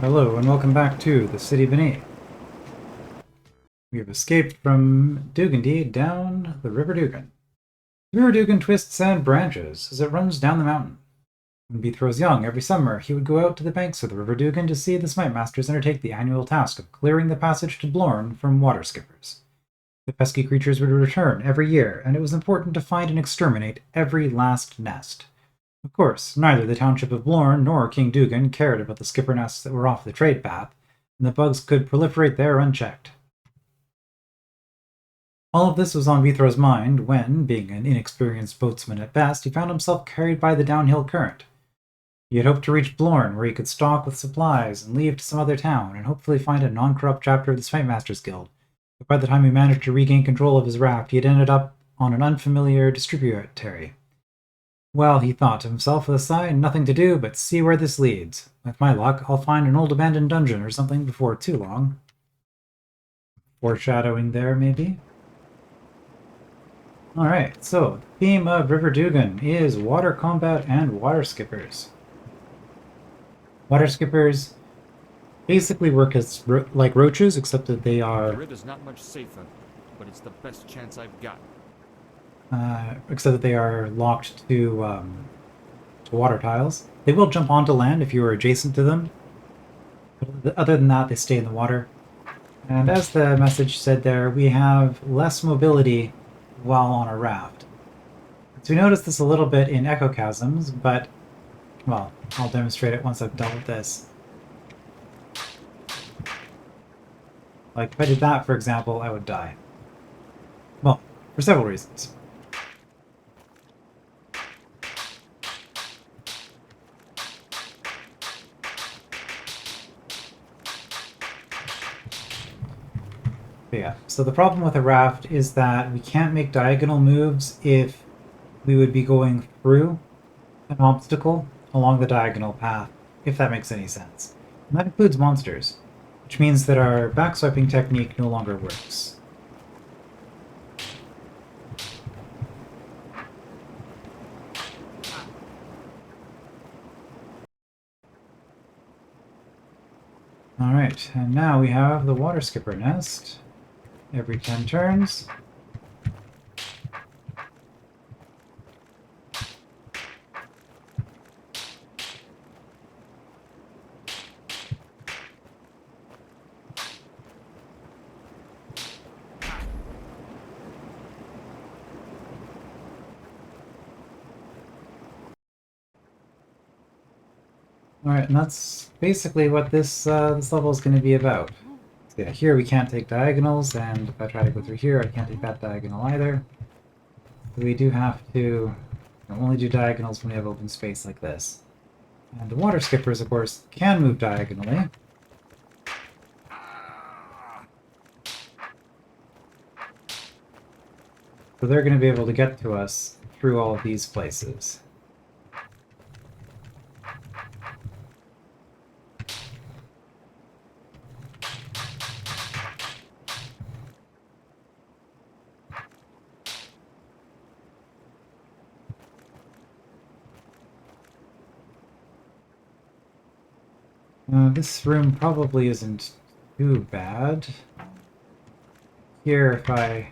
Hello and welcome back to the City Beneath. We have escaped from Dugan down the River Dugan. The River Dugan twists and branches as it runs down the mountain. When Beath was young, every summer he would go out to the banks of the River Dugan to see the Smite Masters undertake the annual task of clearing the passage to Blorn from waterskippers. The pesky creatures would return every year, and it was important to find and exterminate every last nest. Of course, neither the township of Blorn nor King Dugan cared about the skipper nests that were off the trade path, and the bugs could proliferate there unchecked. All of this was on Vithro's mind when, being an inexperienced boatsman at best, he found himself carried by the downhill current. He had hoped to reach Blorn, where he could stock with supplies and leave to some other town, and hopefully find a non-corrupt chapter of the Smite Masters Guild. But by the time he managed to regain control of his raft, he had ended up on an unfamiliar distributary. Well, he thought to himself with a sigh, nothing to do but see where this leads. With my luck, I'll find an old abandoned dungeon or something before too long. Foreshadowing there, maybe? Alright, so the theme of River Dugan is water combat and water skippers. Water skippers basically work as like roaches, except that they are... The grid is not much safer, but it's the best chance I've got. Except that they are locked to water tiles. They will jump onto land if you are adjacent to them. But other than that, they stay in the water. And as the message said there, we have less mobility while on a raft. So we notice this a little bit in Echo Chasms, but, well, I'll demonstrate it once I've dealt with this. Like, if I did that, for example, I would die. Well, for several reasons. But yeah, so the problem with a raft is that we can't make diagonal moves if we would be going through an obstacle along the diagonal path, if that makes any sense. And that includes monsters, which means that our backswiping technique no longer works. Alright, and now we have the water skipper nest. Every 10 turns. Alright, and that's basically what this level is going to be about. So yeah, here we can't take diagonals, and if I try to go through here, I can't take that diagonal either. So we do have to only do diagonals when we have open space like this. And the water skippers, of course, can move diagonally. So they're going to be able to get to us through all of these places. This room probably isn't too bad. Here, if I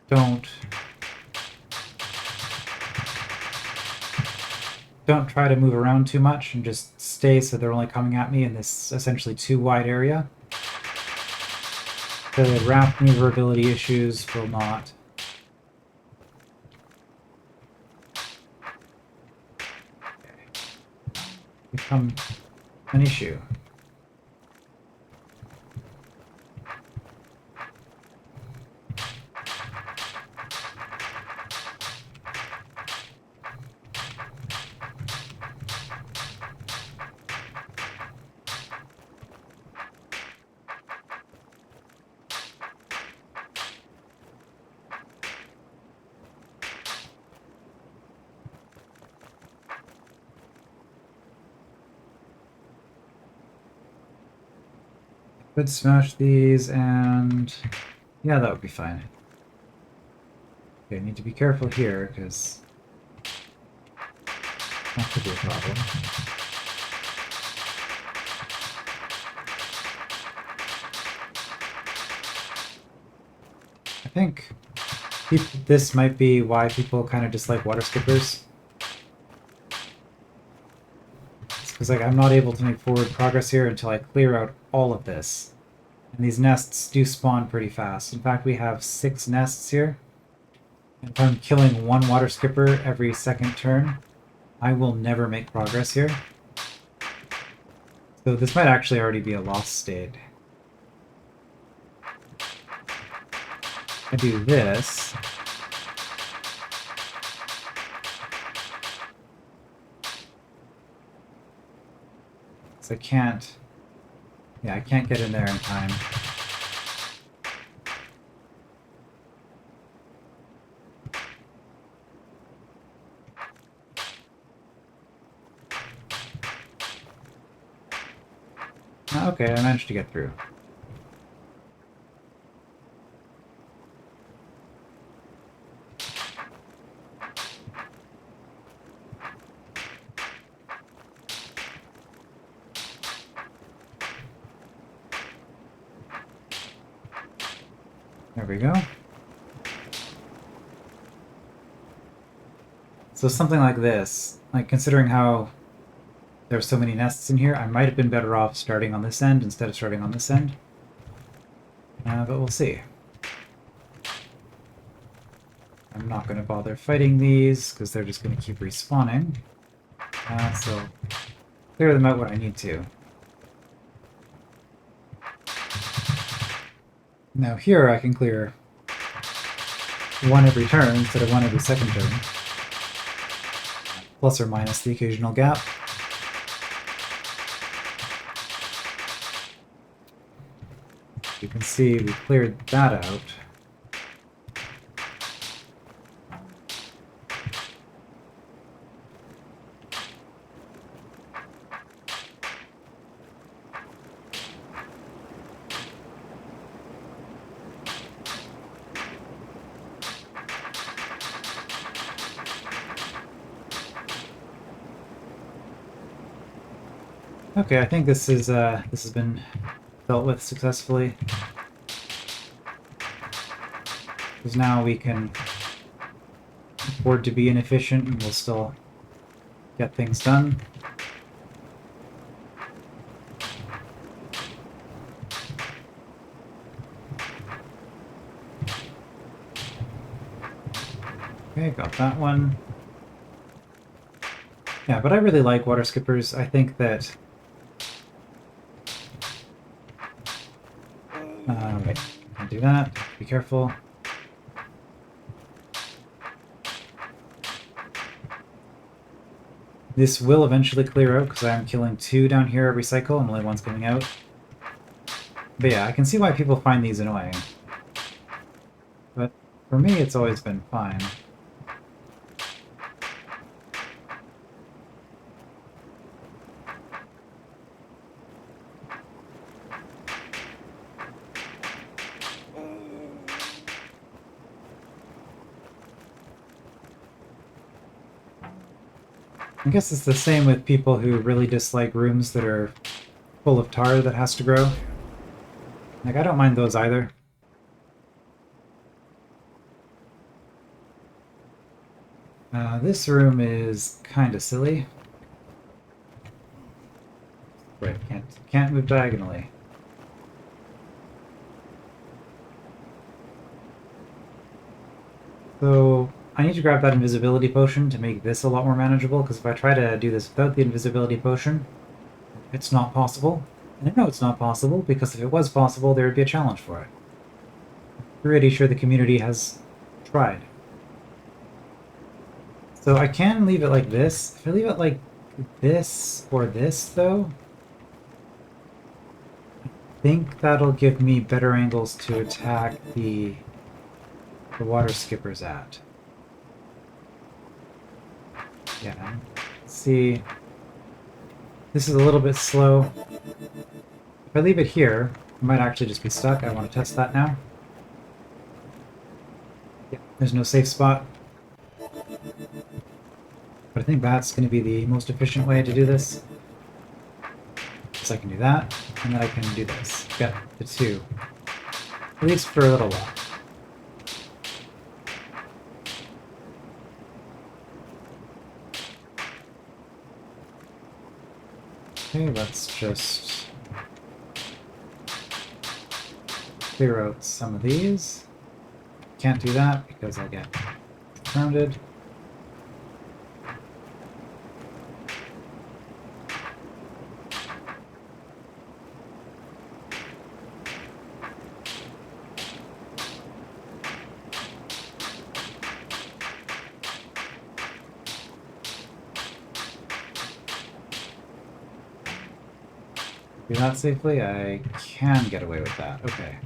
don't try to move around too much and just stay so they're only coming at me in this essentially too wide area, the raft maneuverability issues will not become an issue. Could smash these and... yeah, that would be fine. Okay, I need to be careful here, because that could be a problem. think this might be why people kind of dislike water skippers. It's because like I'm not able to make forward progress here until I clear out all of this. And these nests do spawn pretty fast. In fact, we have 6 nests here. And if I'm killing 1 water skipper every second turn, I will never make progress here. So this might actually already be a lost state. I do this. So I can't... Yeah, I can't get in there in time. Okay, I managed to get through. There we go. So something like this, like considering how there's so many nests in here, I might have been better off starting on this end instead of starting on this end. But we'll see. I'm not going to bother fighting these, because they're just going to keep respawning. So clear them out when I need to. Now here I can clear 1 every turn instead of 1 every second turn. Plus or minus the occasional gap. You can see we cleared that out. Okay, I think this is this has been dealt with successfully. Because now we can afford to be inefficient and we'll still get things done. Okay, got that one. Yeah, but I really like water skippers. I think that... wait, can't do that. Be careful. This will eventually clear out because I'm killing 2 down here every cycle and only 1's coming out. But yeah, I can see why people find these annoying. But for me, it's always been fine. I guess it's the same with people who really dislike rooms that are full of tar that has to grow. Like, I don't mind those either. This room is kind of silly. Right, can't move diagonally. So I need to grab that invisibility potion to make this a lot more manageable, because if I try to do this without the invisibility potion, it's not possible. And I know it's not possible, because if it was possible, there would be a challenge for it. I'm pretty sure the community has tried. So I can leave it like this. If I leave it like this or this, though, I think that'll give me better angles to attack the water skippers at. Yeah, see, this is a little bit slow. If I leave it here, it might actually just be stuck. I want to test that now. Yeah, there's no safe spot. But I think that's going to be the most efficient way to do this. So I can do that, and then I can do this. Get the 2. At least for a little while. Okay, let's just clear out some of these. Can't do that because I get grounded. Do that safely? I can get away with that. Okay.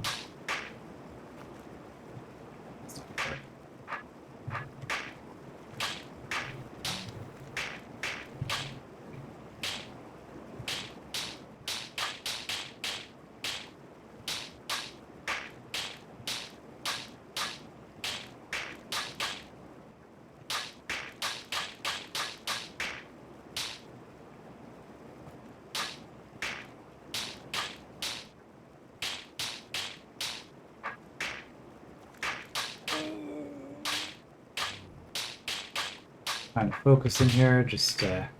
Kind of focus in here, just try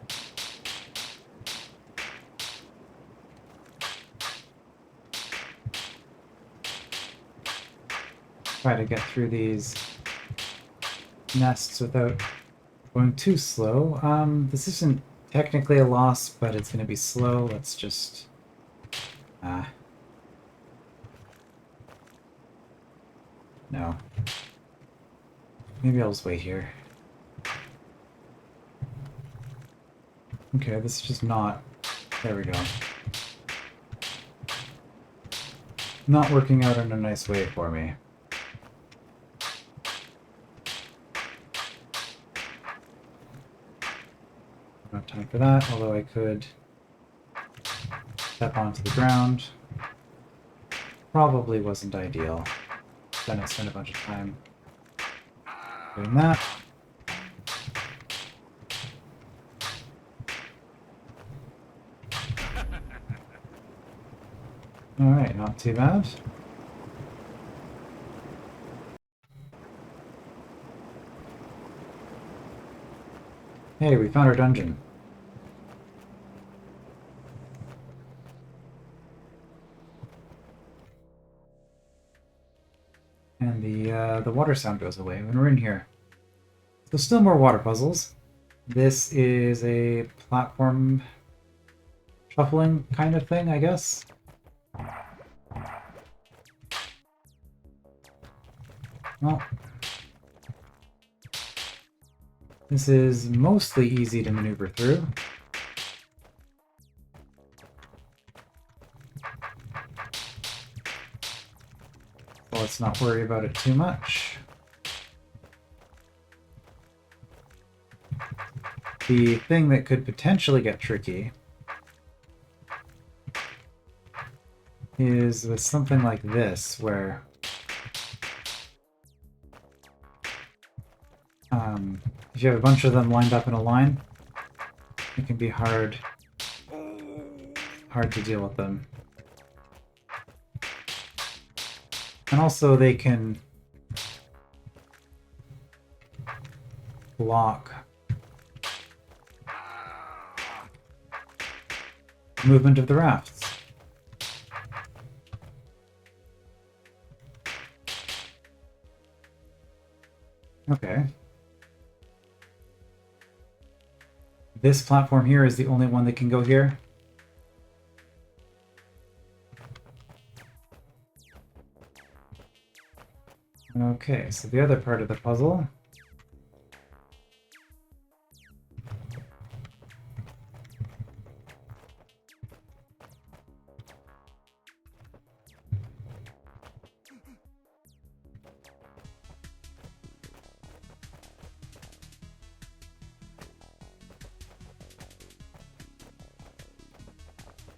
to get through these nests without going too slow. This isn't technically a loss, but it's going to be slow. Let's just... no. Maybe I'll just wait here. Okay, this is just not... There we go. Not working out in a nice way for me. Not time for that, although I could step onto the ground. Probably wasn't ideal. Then I spent a bunch of time doing that. Alright, not too bad. Hey, we found our dungeon. And the water sound goes away when we're in here. So still more water puzzles. This is a platform shuffling kind of thing, I guess. Well, this is mostly easy to maneuver through. So let's not worry about it too much. The thing that could potentially get tricky is with something like this, where if you have a bunch of them lined up in a line, it can be hard to deal with them. And also they can block movement of the rafts. Okay. This platform here is the only one that can go here. Okay, so the other part of the puzzle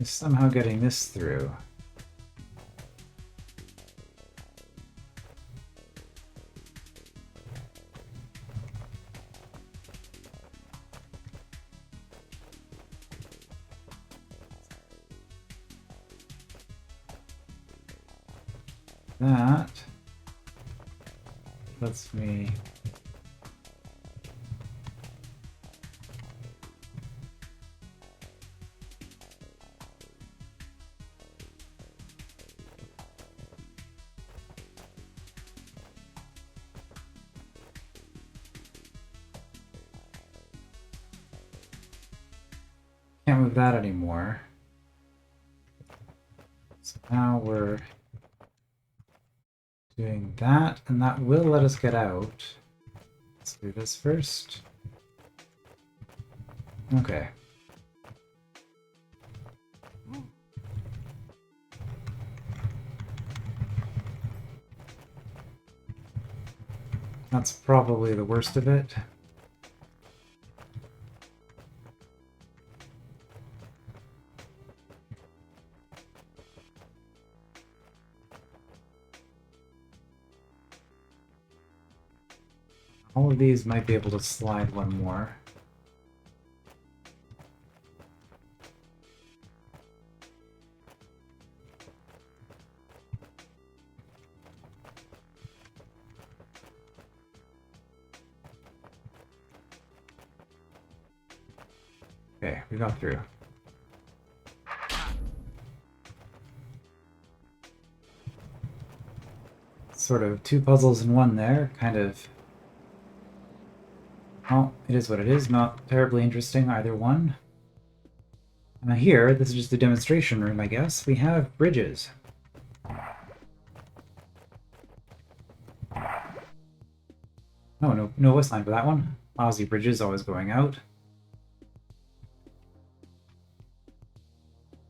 is somehow getting this through. That lets me of that anymore. So now we're doing that, and that will let us get out. Let's do this first. Okay. That's probably the worst of it. All of these might be able to slide one more. Okay, we got through. Sort of two puzzles in one there, kind of. Well, it is what it is, not terribly interesting either one. Here, this is just a demonstration room, I guess. We have bridges. Oh, no waistline for that one. Lousy bridges always going out.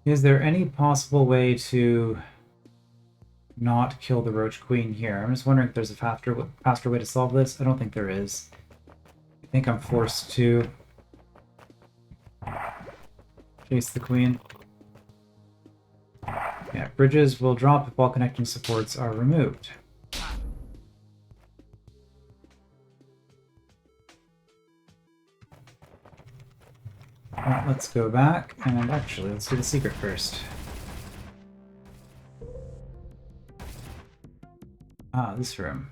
Is there any possible way to not kill the Roach Queen here? I'm just wondering if there's a faster way to solve this. I don't think there is. I think I'm forced to chase the Queen. Yeah, bridges will drop if all connecting supports are removed. Well, let's go back, and actually, let's do the secret first. Ah, this room.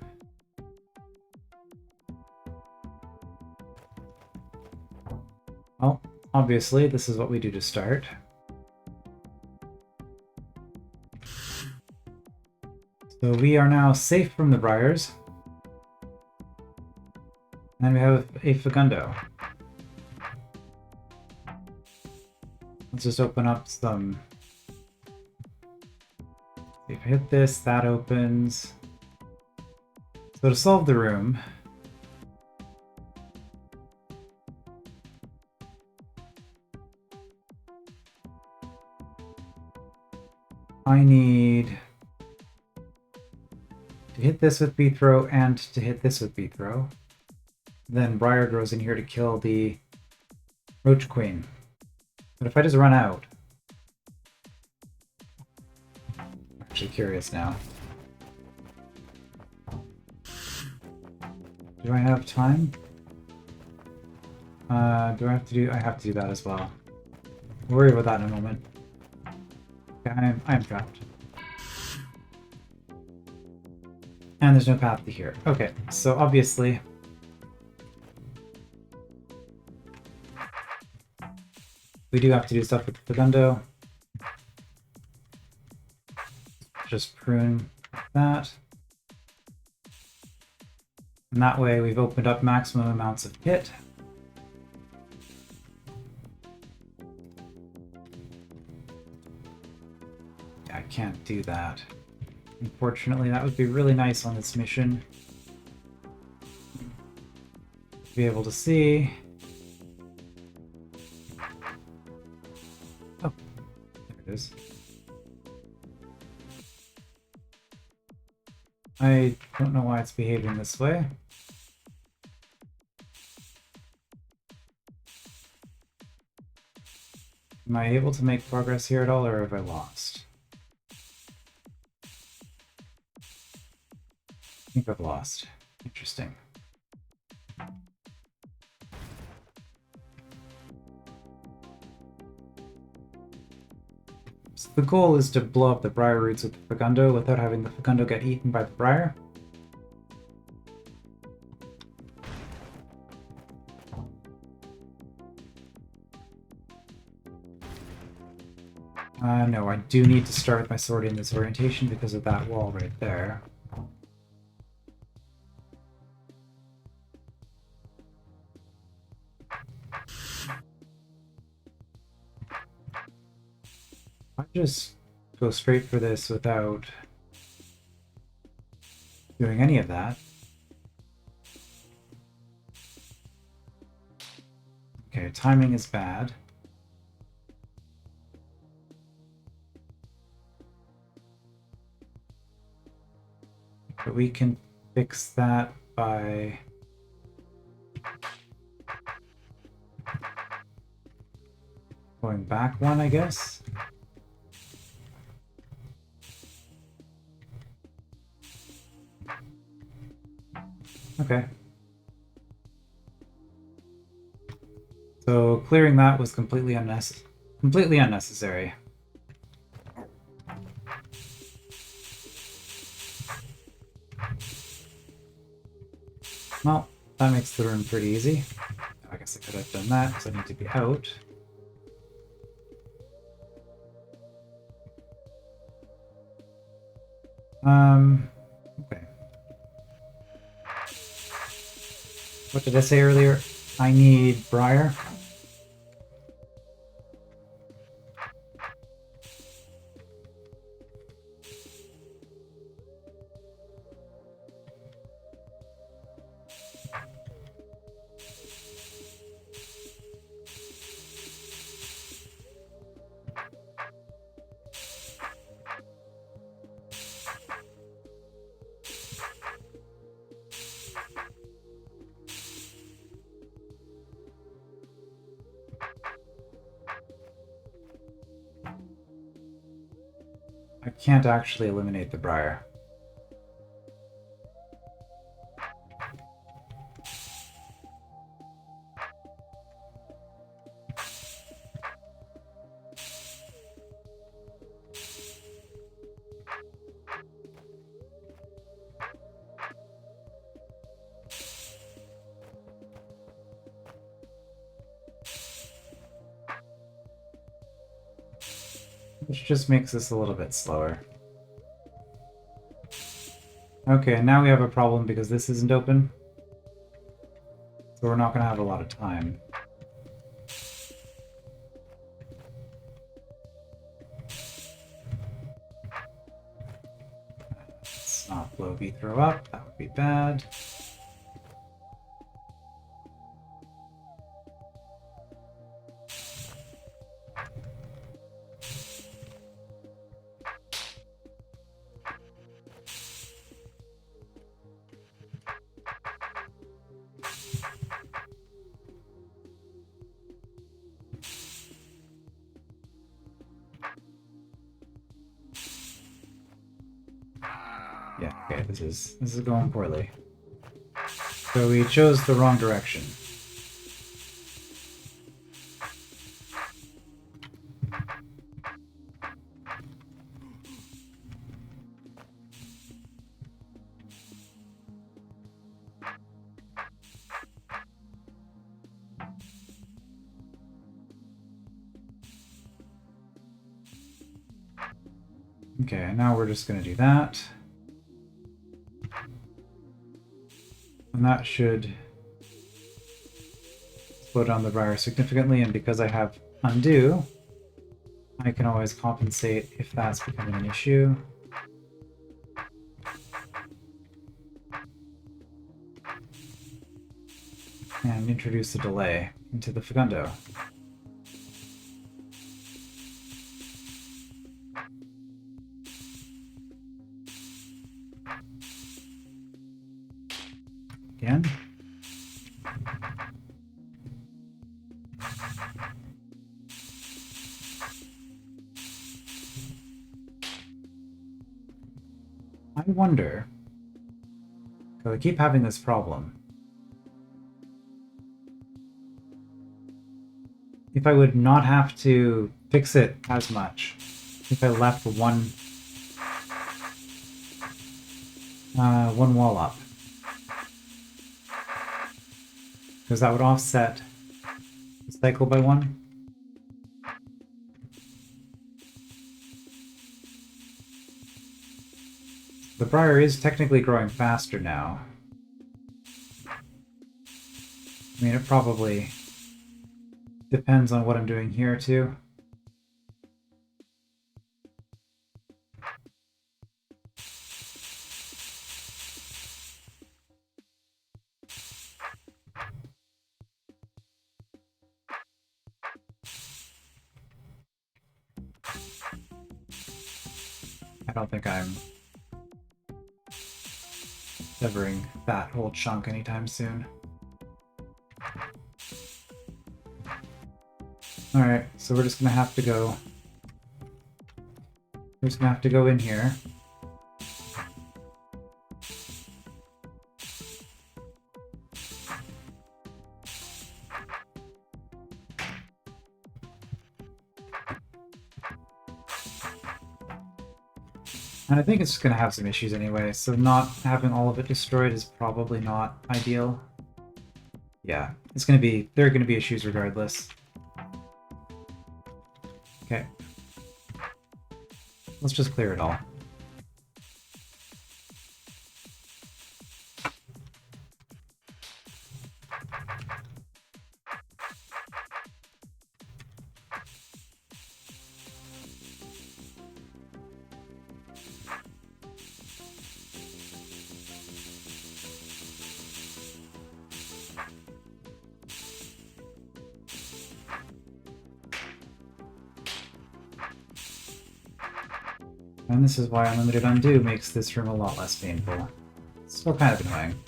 Well, obviously, this is what we do to start. So we are now safe from the briars. And we have a Fagundo. Let's just open up some... If I hit this, that opens. So to solve the room... I need to hit this with B-throw and to hit this with B-throw. Then Briar goes in here to kill the Roach Queen. But if I just run out... I'm actually curious now. Do I have time? Do I have to do... I have to do that as well. We'll worry about that in a moment. Okay, I am trapped. And there's no path to here. Okay, so obviously... we do have to do stuff with the Fagundo. Just prune that. And that way we've opened up maximum amounts of pit. I can't do that. Unfortunately, that would be really nice on this mission. To be able to see... Oh, there it is. I don't know why it's behaving this way. Am I able to make progress here at all, or have I lost? I think I've lost. Interesting. So the goal is to blow up the briar roots with the Fagundo without having the Fagundo get eaten by the briar. No, I do need to start with my sword in this orientation because of that wall right there. I just go straight for this without doing any of that. Okay, timing is bad. But we can fix that by going back one, I guess. Okay. So clearing that was completely unnecessary. Well, that makes the run pretty easy. I guess I could have done that because I need to be out. Okay. What did I say earlier? I need Briar. I can't actually eliminate the Briar. Which just makes this a little bit slower. Okay, now we have a problem because this isn't open. So we're not going to have a lot of time. Let's not blow B throw up, that would be bad. Yeah, okay, this is going poorly. So we chose the wrong direction. Okay, now we're just going to do that. And that should slow down the Briar significantly, and because I have undo, I can always compensate if that's becoming an issue. And introduce a delay into the Facundo. Again. I wonder, because I keep having this problem, if I would not have to fix it as much if I left one wall up. Because that would offset the cycle by one. The Briar is technically growing faster now. I mean, it probably depends on what I'm doing here too. I don't think I'm severing that whole chunk anytime soon. Alright, so we're just gonna have to go... We're just gonna have to go in here. And I think it's going to have some issues anyway, so not having all of it destroyed is probably not ideal. Yeah, there are going to be issues regardless. Okay. Let's just clear it all. And this is why Unlimited Undo makes this room a lot less painful. It's still kind of annoying.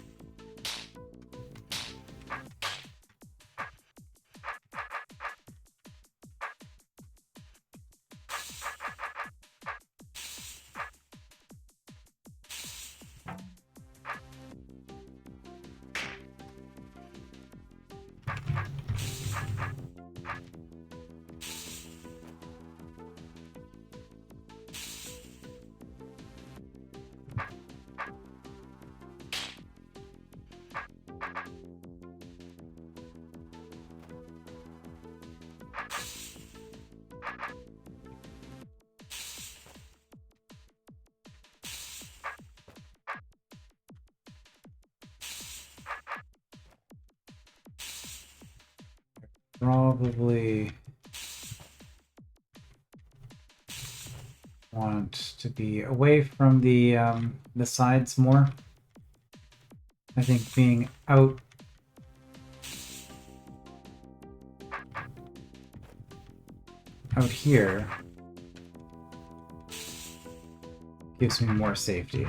Probably want to be away from the sides more. I think being out here gives me more safety.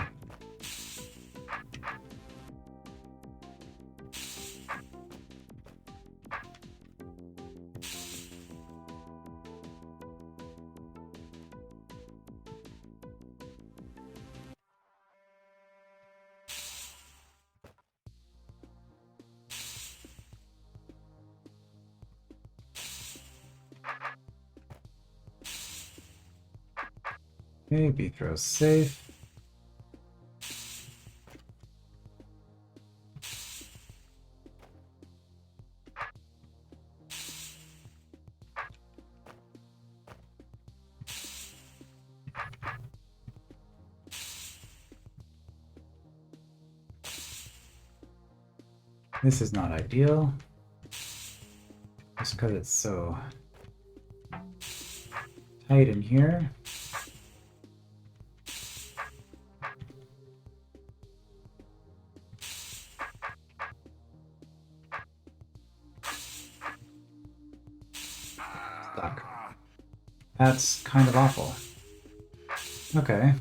Okay, B-throw's safe. This is not ideal, just because it's so tight in here. Stuck. That's kind of awful. Okay.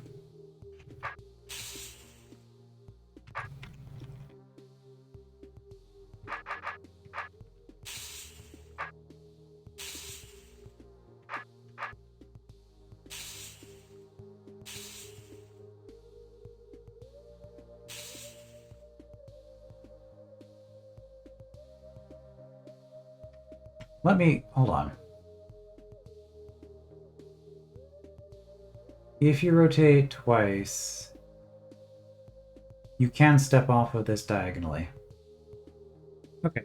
Hold on. If you rotate twice, you can step off of this diagonally. Okay.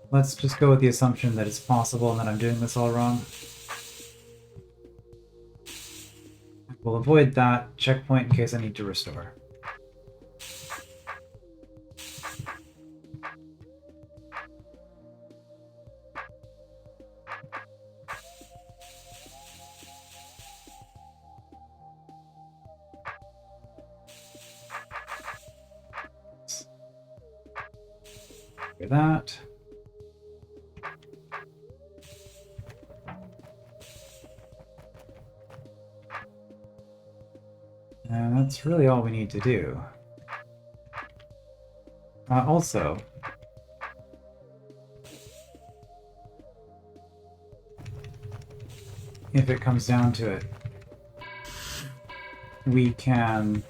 Let's just go with the assumption that it's possible and that I'm doing this all wrong. We'll avoid that checkpoint in case I need to restore. Clear that. And that's really all we need to do. Also, if it comes down to it, we can...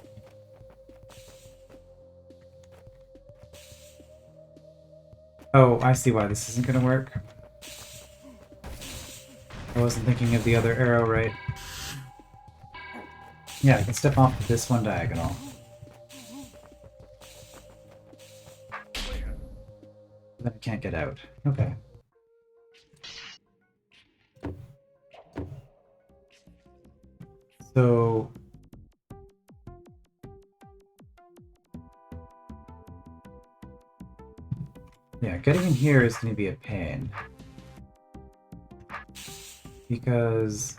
Oh, I see why this isn't going to work. I wasn't thinking of the other arrow right. Yeah, I can step off this one diagonal. Then I can't get out. Okay. So... yeah, getting in here is going to be a pain. Because...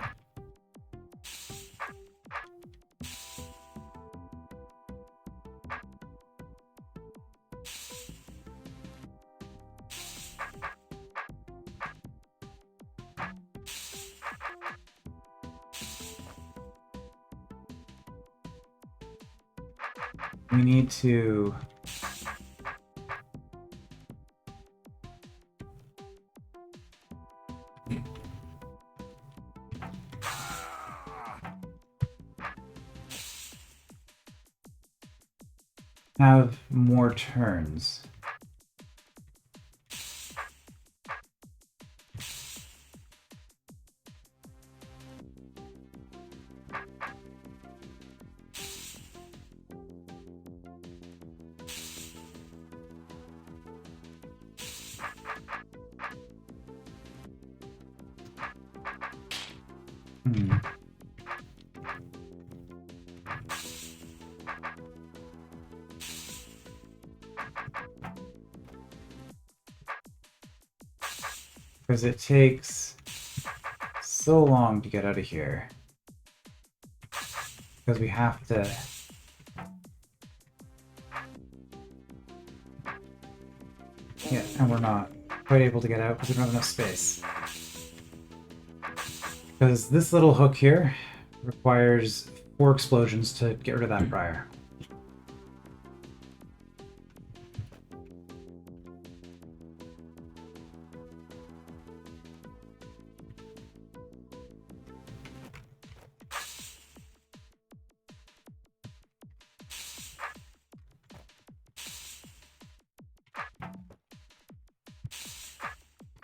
we need to... have more turns. Hmm. Because it takes so long to get out of here. Because we have to... yeah, and we're not quite able to get out because we don't have enough space. Because this little hook here requires 4 explosions to get rid of that briar.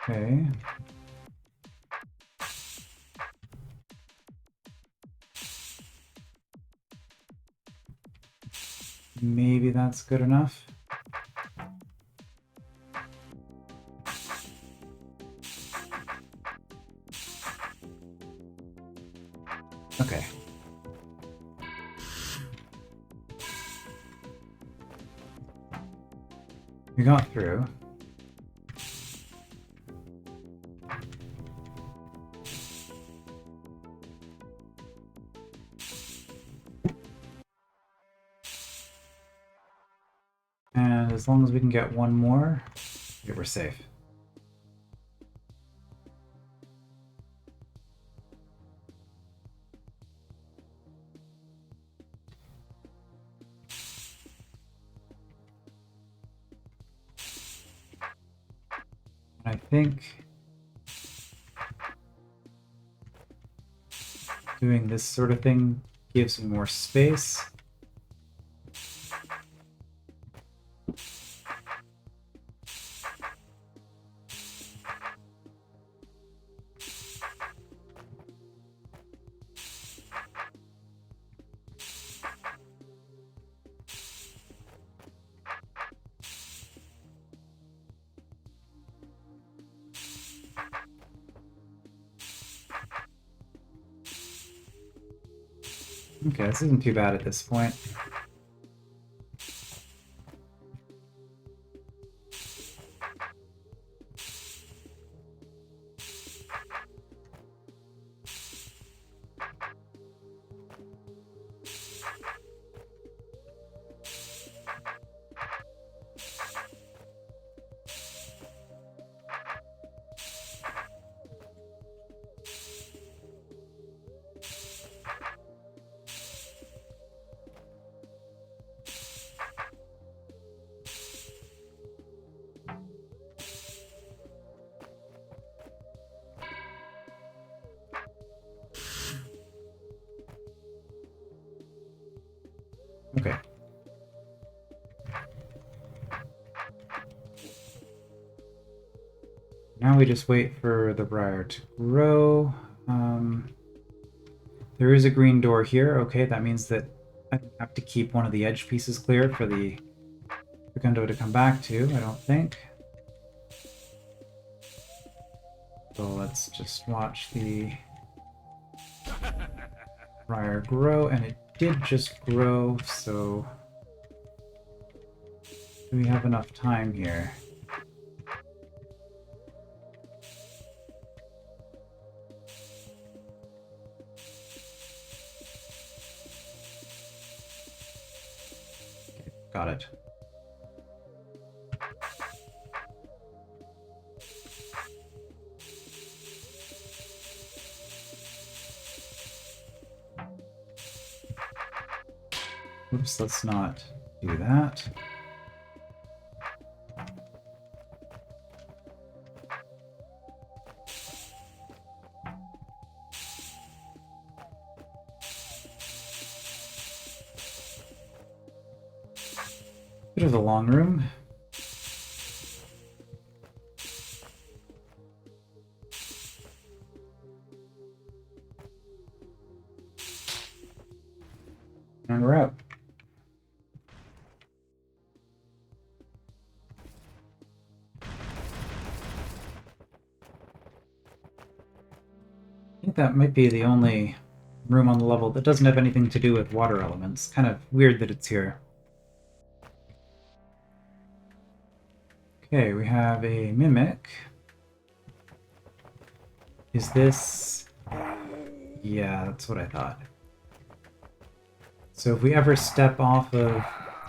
Okay. Maybe that's good enough. Okay. We got through. And as long as we can get one more, we're safe. I think doing this sort of thing gives me more space. Okay, this isn't too bad at this point. Okay. Now we just wait for the briar to grow. There is a green door here. Okay, that means that I have to keep one of the edge pieces clear for the Segundo to come back to, I don't think. So let's just watch the briar grow, and it did just grow, so do we have enough time here? Okay, got it. Oops, let's not do that. Bit of a long room. And we're out. I think that might be the only room on the level that doesn't have anything to do with water elements. Kind of weird that it's here. Okay, we have a mimic. Is this... Yeah, that's what I thought. So if we ever step off of...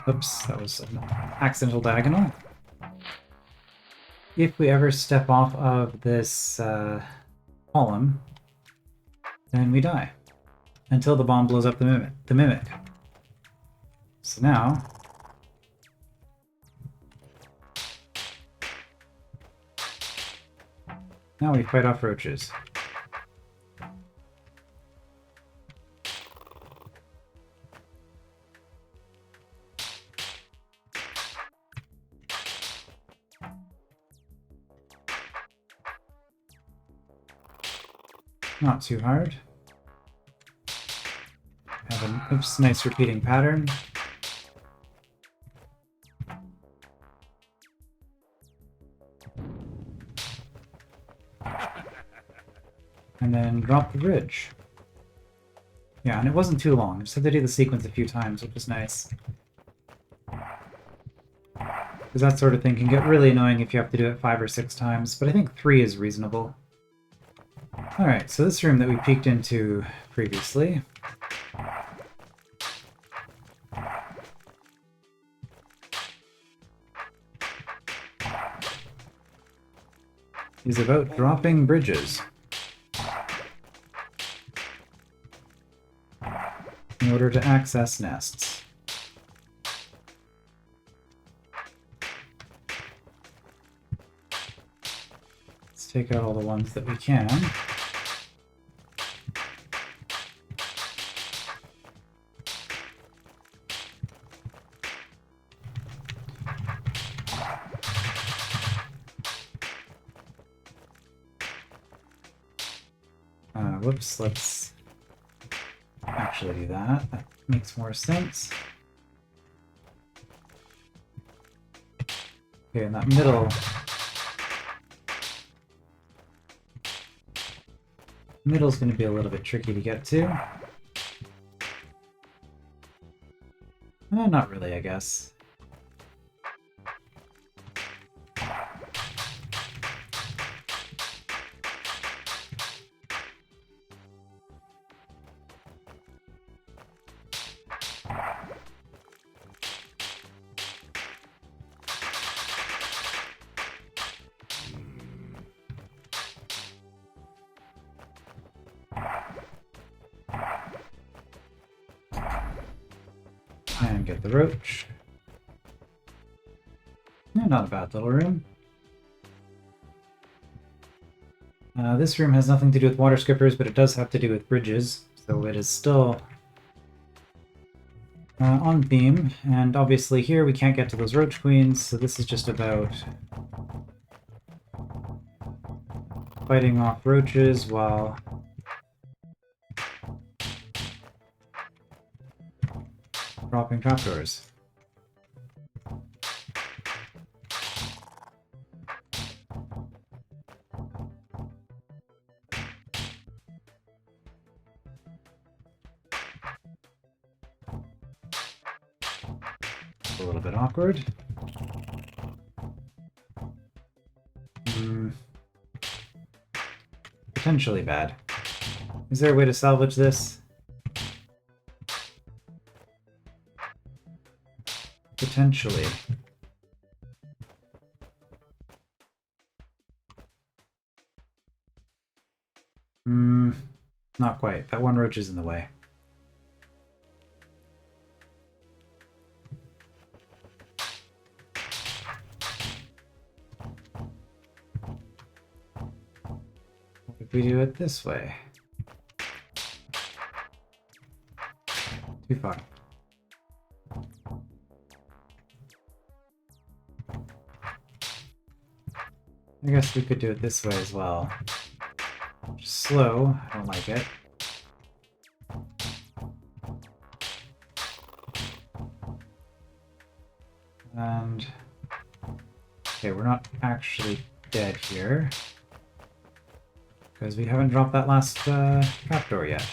Oops, that was an accidental diagonal. If we ever step off of this column, then we die. Until the bomb blows up the mimic. So now... Now we fight off roaches. Not too hard. Have an oops, nice repeating pattern. And then drop the bridge. Yeah, and it wasn't too long. I just had to do the sequence a few times, which was nice. Because that sort of thing can get really annoying if you have to do it 5 or 6 times, but I think 3 is reasonable. Alright, so this room that we peeked into previously. Is about dropping bridges. In order to access nests. Let's take out all the ones that we can. Whoops, let's actually do that. That makes more sense. Okay, in that middle's going to be a little bit tricky to get to. Not really, I guess. And get the roach. Yeah, not a bad little room. This room has nothing to do with water skippers, but it does have to do with bridges, so it is still on beam, and obviously here we can't get to those roach queens, so this is just about fighting off roaches while dropping trapdoors. A little bit awkward. Potentially bad. Is there a way to salvage this? Potentially. Not quite. That one roach is in the way. What if we do it this way? Too far. I guess we could do it this way as well. Just slow. I don't like it. And... okay, we're not actually dead here. Because we haven't dropped that last trapdoor yet.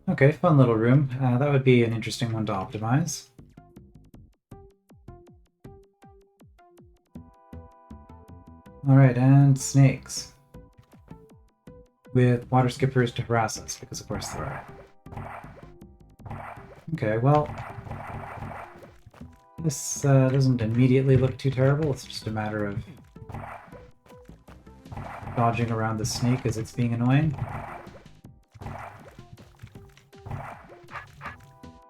Okay, fun little room. That would be an interesting one to optimize. Alright, and snakes. With water skippers to harass us, because of course there are. Okay, well... this doesn't immediately look too terrible, it's just a matter of dodging around the snake as it's being annoying.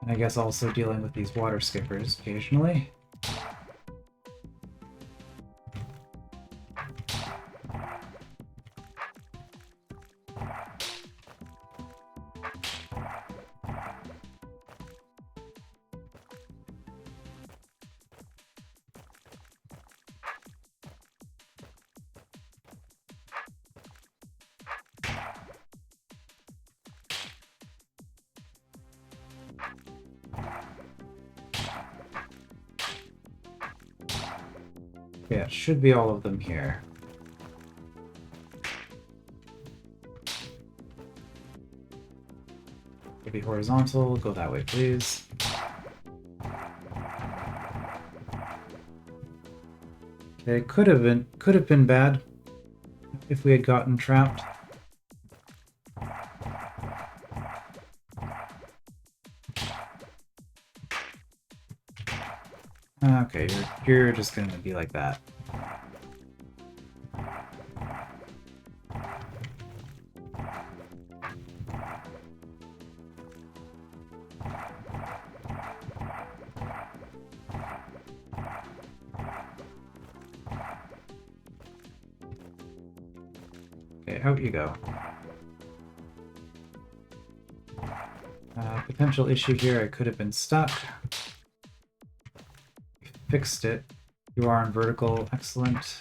And I guess also dealing with these water skippers occasionally. Yeah, it should be all of them here. Maybe horizontal, go that way, please. Okay, could have been bad if we had gotten trapped. Okay, you're just gonna be like that. Okay, out you go. Potential issue here, I could have been stuck. Fixed it. You are on vertical. Excellent.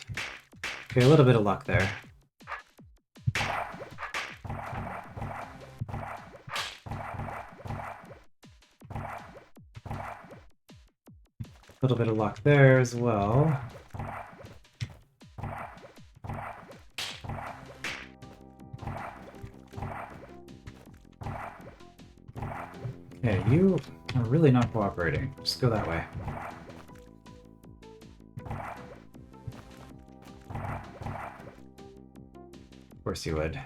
Okay, a little bit of luck there. A little bit of luck there as well. Okay, you are really not cooperating. Just go that way. Of course you would.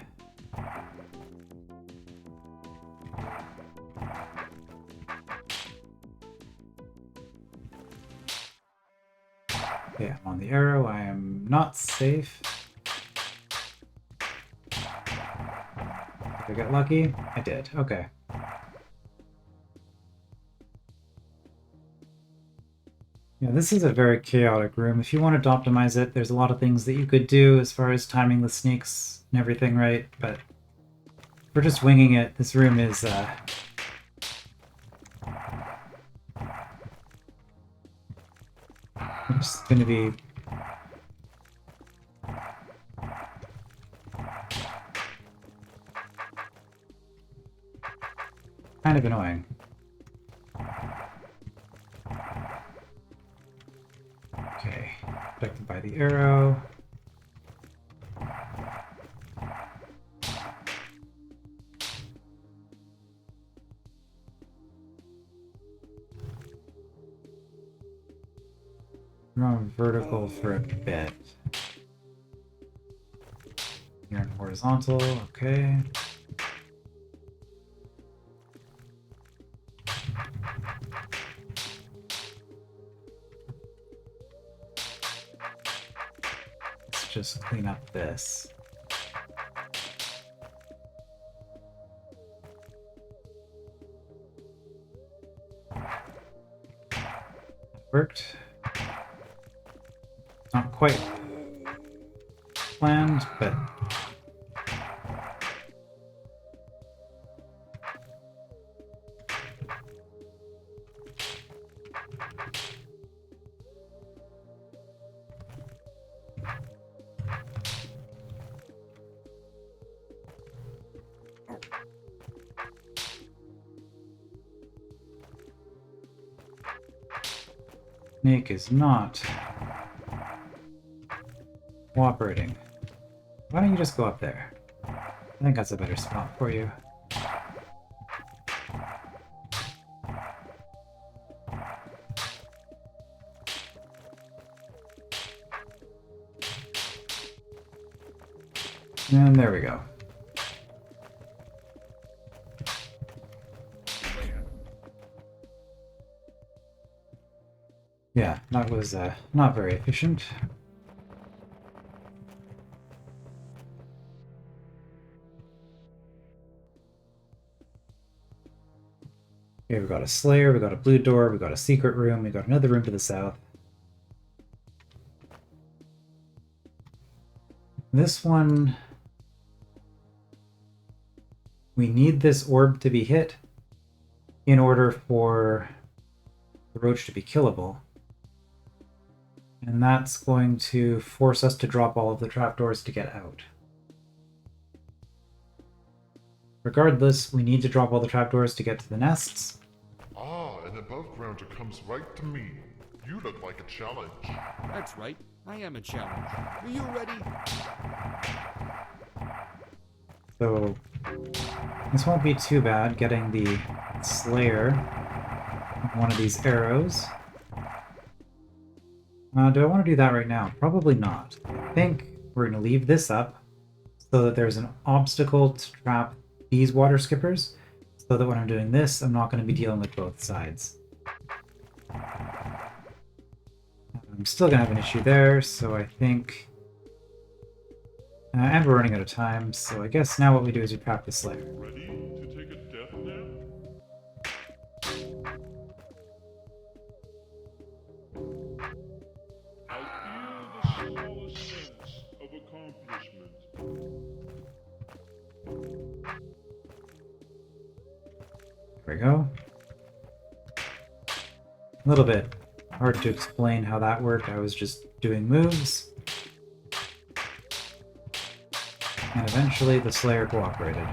Okay, I'm on the arrow. I am not safe. Did I get lucky? I did. Okay. Yeah, this is a very chaotic room. If you wanted to optimize it, there's a lot of things that you could do as far as timing the sneaks and everything right, but we're just winging it. This room is just going to be kind of annoying. Okay, protected by the arrow. We're on vertical for a bit. You're on horizontal, okay. Let's just clean up this. Worked. Not quite planned, but Snake is not cooperating. Why don't you just go up there? I think that's a better spot for you. And there we go. Yeah, that was not very efficient. Okay, we've got a Slayer, we've got a blue door, we've got a secret room, we've got another room to the south. This one... we need this orb to be hit in order for the roach to be killable. And that's going to force us to drop all of the trapdoors to get out. Regardless, we need to drop all the trapdoors to get to the nests. Ah, an above grounder comes right to me. You look like a challenge. That's right. I am a challenge. Are you ready? So this won't be too bad, getting the Slayer with one of these arrows. Do I want to do that right now? Probably not. I think we're going to leave this up so that there's an obstacle to trap these water skippers, so that when I'm doing this, I'm not going to be dealing with both sides. I'm still going to have an issue there, so I think... and we're running out of time, so I guess now what we do is we trap the Slayer. Ready to take a death nap? I feel the smallest sense of accomplishment. There we go. A little bit hard to explain how that worked. I was just doing moves. And eventually the Slayer cooperated.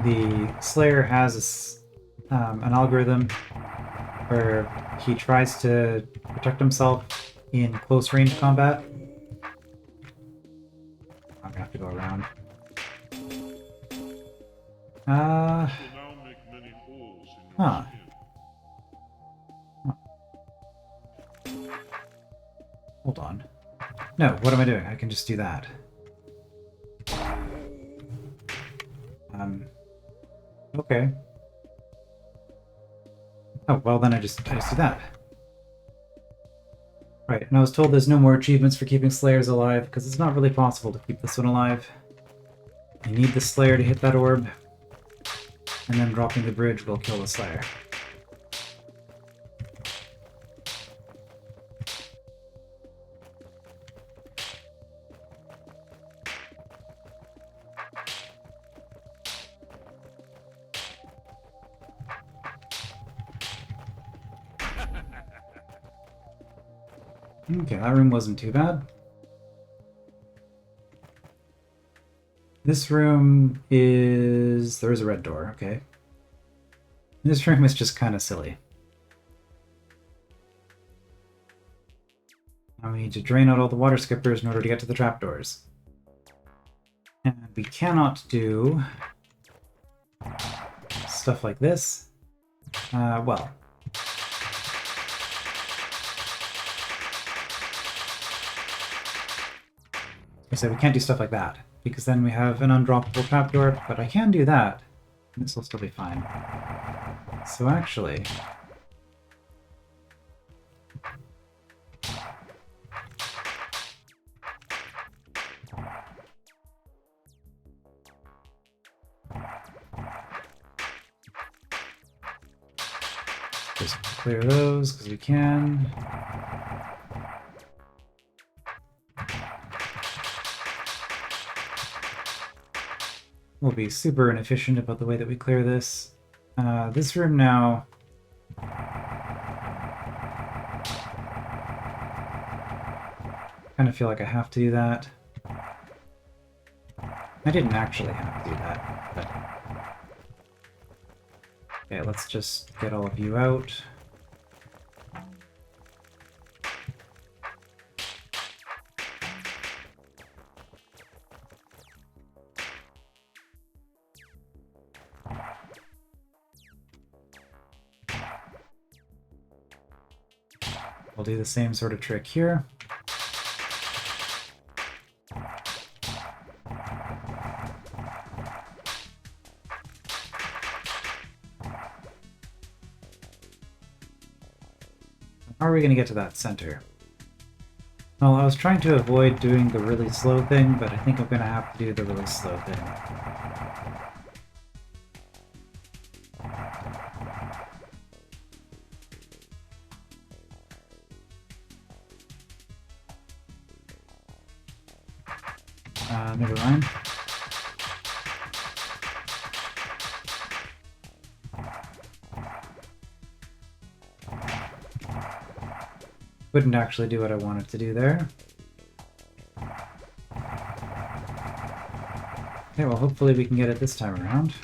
The Slayer has an algorithm where he tries to protect himself in close range combat. I'm gonna have to go around. Will now make many holes in your Huh. skin. Hold on. No, what am I doing? I can just do that. Okay. Oh, well then I just do that. Right, and I was told there's no more achievements for keeping Slayers alive, because it's not really possible to keep this one alive. You need the Slayer to hit that orb, and then dropping the bridge will kill the Slayer. Okay, that room wasn't too bad. This room is... There is a red door, okay. This room is just kind of silly. Now we need to drain out all the water skippers in order to get to the trapdoors. And we cannot do stuff like this. Well. I said we can't do stuff like that, because then we have an undroppable trapdoor, but I can do that. And this will still be fine. So actually... just clear those, because we can. We'll be super inefficient about the way that we clear this. This room now... kind of feel like I have to do that. I didn't actually have to do that, but... Okay, let's just get all of you out. We'll do the same sort of trick here. How are we going to get to that center? Well, I was trying to avoid doing the really slow thing, but I think I'm going to have to do the really slow thing. Never mind. Wouldn't actually do what I wanted to do there. Okay, well hopefully we can get it this time around.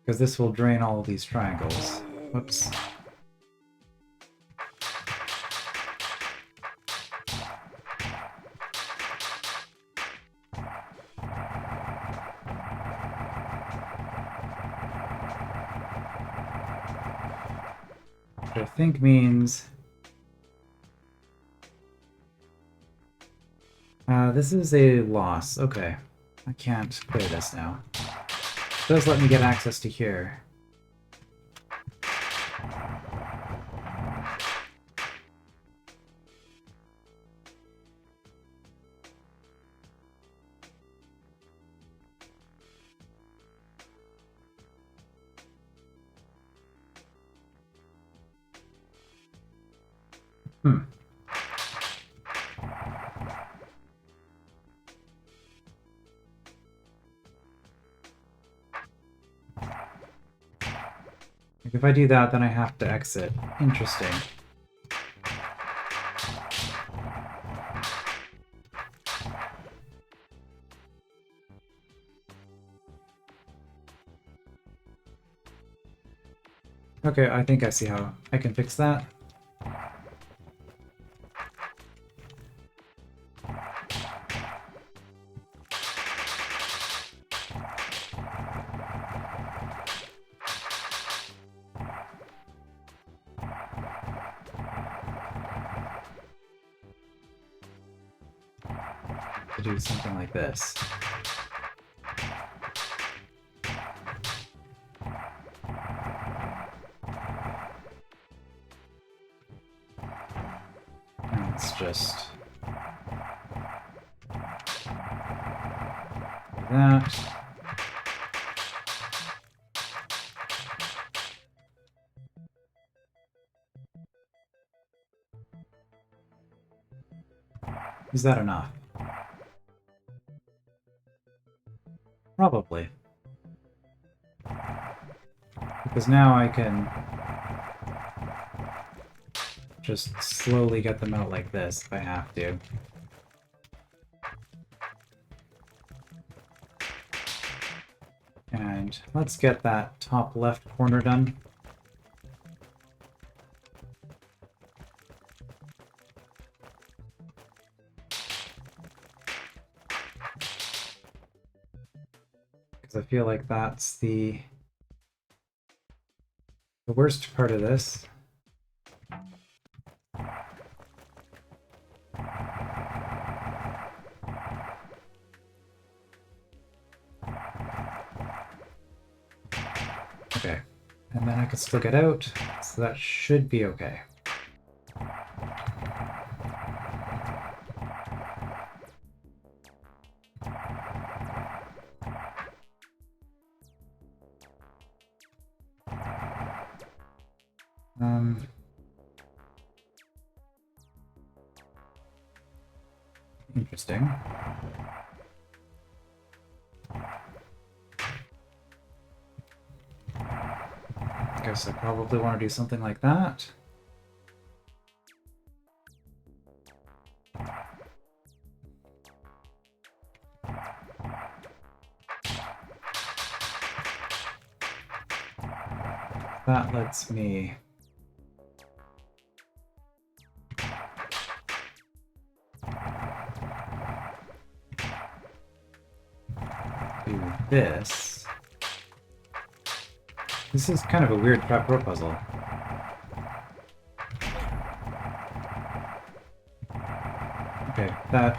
Because this will drain all of these triangles. Whoops. Which I think means... this is a loss. Okay. I can't clear this now. It does let me get access to here. If I do that, then I have to exit. Interesting. Okay, I think I see how I can fix that. To do something like this. And let's just do that. Is that enough? Probably. Because now I can just slowly get them out like this if I have to. And let's get that top left corner done. Because I feel like that's the worst part of this. Okay, and then I can still get out, so that should be okay. Interesting. Guess I probably want to do something like that. That lets me do this. This is kind of a weird trapdoor puzzle. Okay, that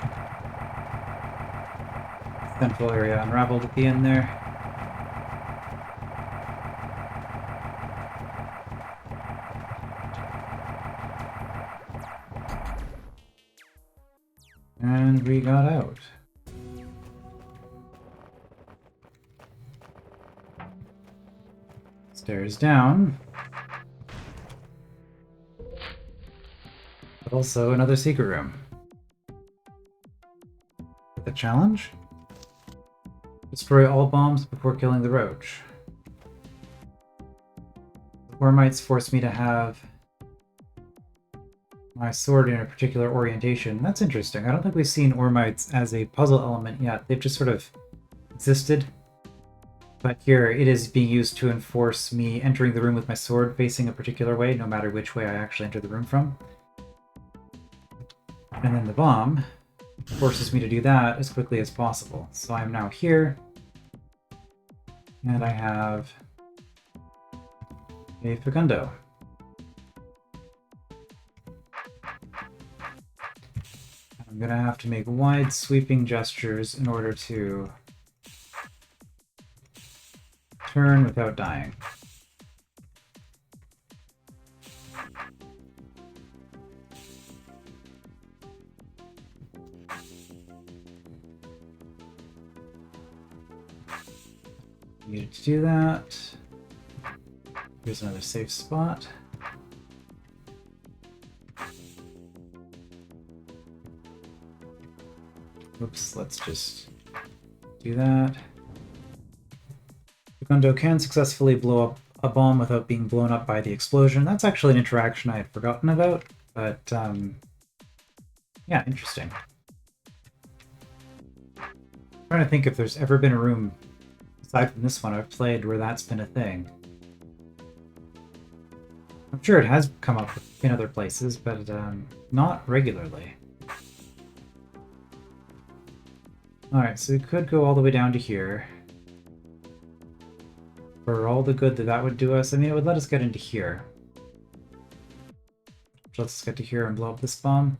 central area unraveled at the end there. And we got out. Stairs down. But also another secret room. The challenge? Destroy all bombs before killing the roach. The Ormites force me to have my sword in a particular orientation. That's interesting. I don't think we've seen Ormites as a puzzle element yet. They've just sort of existed. But here, it is being used to enforce me entering the room with my sword facing a particular way, no matter which way I actually enter the room from. And then the bomb forces me to do that as quickly as possible. So I'm now here, and I have a Facundo. I'm gonna have to make wide sweeping gestures in order to turn without dying. Needed to do that. Here's another safe spot. Oops, let's just do that. Facundo can successfully blow up a bomb without being blown up by the explosion. That's actually an interaction I had forgotten about, but yeah, interesting. I'm trying to think if there's ever been a room, aside from this one I've played, where that's been a thing. I'm sure it has come up in other places, but not regularly. Alright, so we could go all the way down to here. For all the good that would do us. I mean, it would let us get into here. Which lets us get to here and blow up this bomb.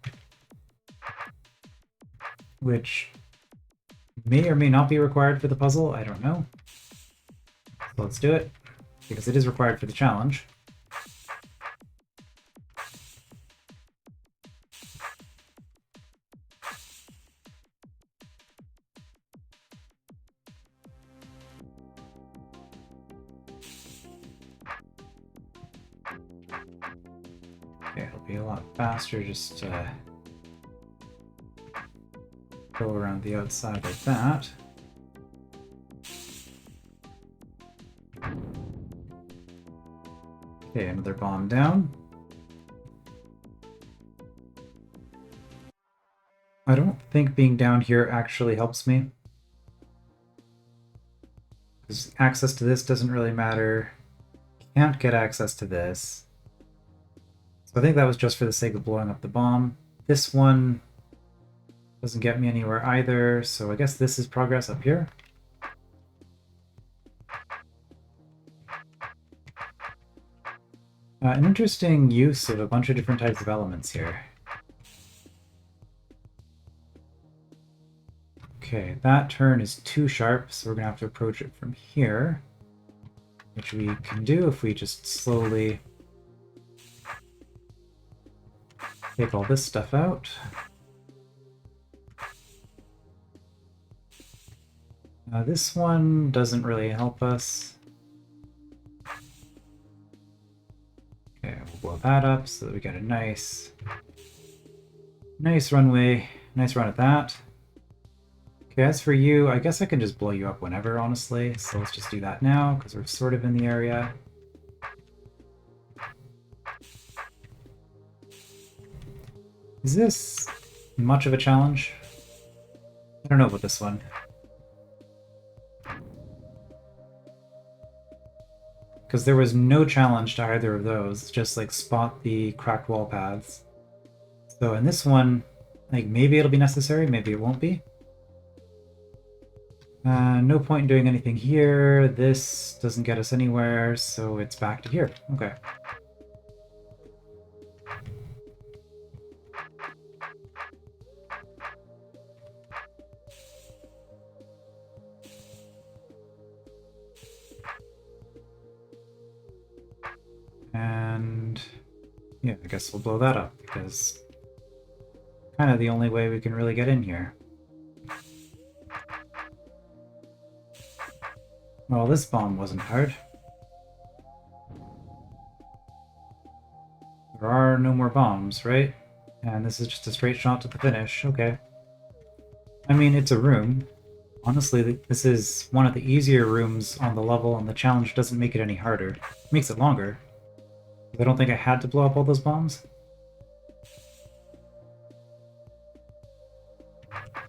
Which may or may not be required for the puzzle, I don't know. So let's do it, because it is required for the challenge. Okay, it'll be a lot faster just Go around the outside like that. Okay, another bomb down. I don't think being down here actually helps me. Because access to this doesn't really matter. Can't get access to this. So I think that was just for the sake of blowing up the bomb. This one doesn't get me anywhere either, so I guess this is progress up here. An interesting use of a bunch of different types of elements here. Okay, that turn is too sharp, so we're going to have to approach it from here. Which we can do if we just slowly take all this stuff out. This one doesn't really help us. Okay, we'll blow that up so that we get a nice runway, nice run at that. Okay, as for you, I guess I can just blow you up whenever, honestly. So let's just do that now, because we're sort of in the area. Is this much of a challenge? I don't know about this one. Because there was no challenge to either of those, just like spot the cracked wall paths. So in this one, like maybe it'll be necessary, maybe it won't be. No point in doing anything here. This doesn't get us anywhere, so it's back to here. Okay. And yeah, I guess we'll blow that up, because kind of the only way we can really get in here. Well, this bomb wasn't hard. There are no more bombs, right? And this is just a straight shot to the finish. Okay. I mean, it's a room. Honestly, this is one of the easier rooms on the level, and the challenge doesn't make it any harder. It makes it longer. I don't think I had to blow up all those bombs.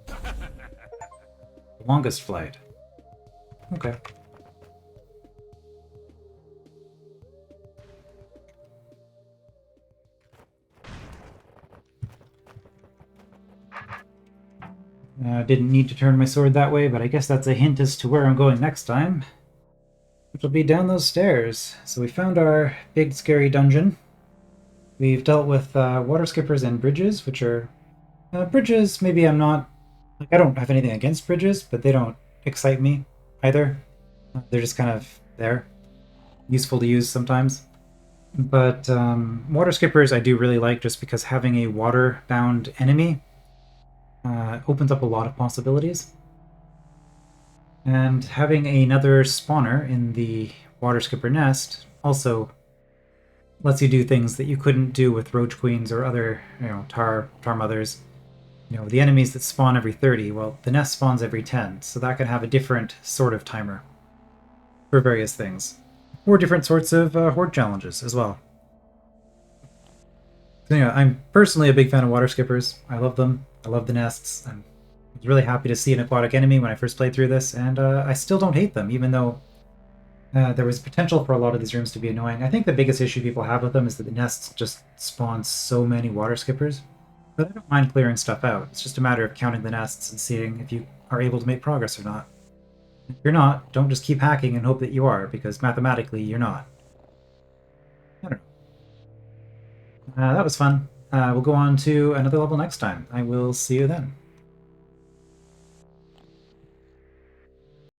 The longest flight. Okay. Didn't need to turn my sword that way, but I guess that's a hint as to where I'm going next time. Which will be down those stairs. So we found our big scary dungeon. We've dealt with water skippers and bridges, which are... bridges, maybe I'm not... Like, I don't have anything against bridges, but they don't excite me either. They're just kind of there. Useful to use sometimes. But water skippers I do really like, just because having a water-bound enemy opens up a lot of possibilities. And having another spawner in the water skipper nest also lets you do things that you couldn't do with roach queens or other, tar mothers. The enemies that spawn every 30, well, the nest spawns every 10, so that can have a different sort of timer for various things. Or different sorts of horde challenges as well. So yeah, I'm personally a big fan of water skippers. I love them. I love the nests. I was really happy to see an aquatic enemy when I first played through this, and I still don't hate them, even though there was potential for a lot of these rooms to be annoying. I think the biggest issue people have with them is that the nests just spawn so many water skippers. But I don't mind clearing stuff out. It's just a matter of counting the nests and seeing if you are able to make progress or not. If you're not, don't just keep hacking and hope that you are, because mathematically you're not. I don't know. That was fun. We'll go on to another level next time. I will see you then.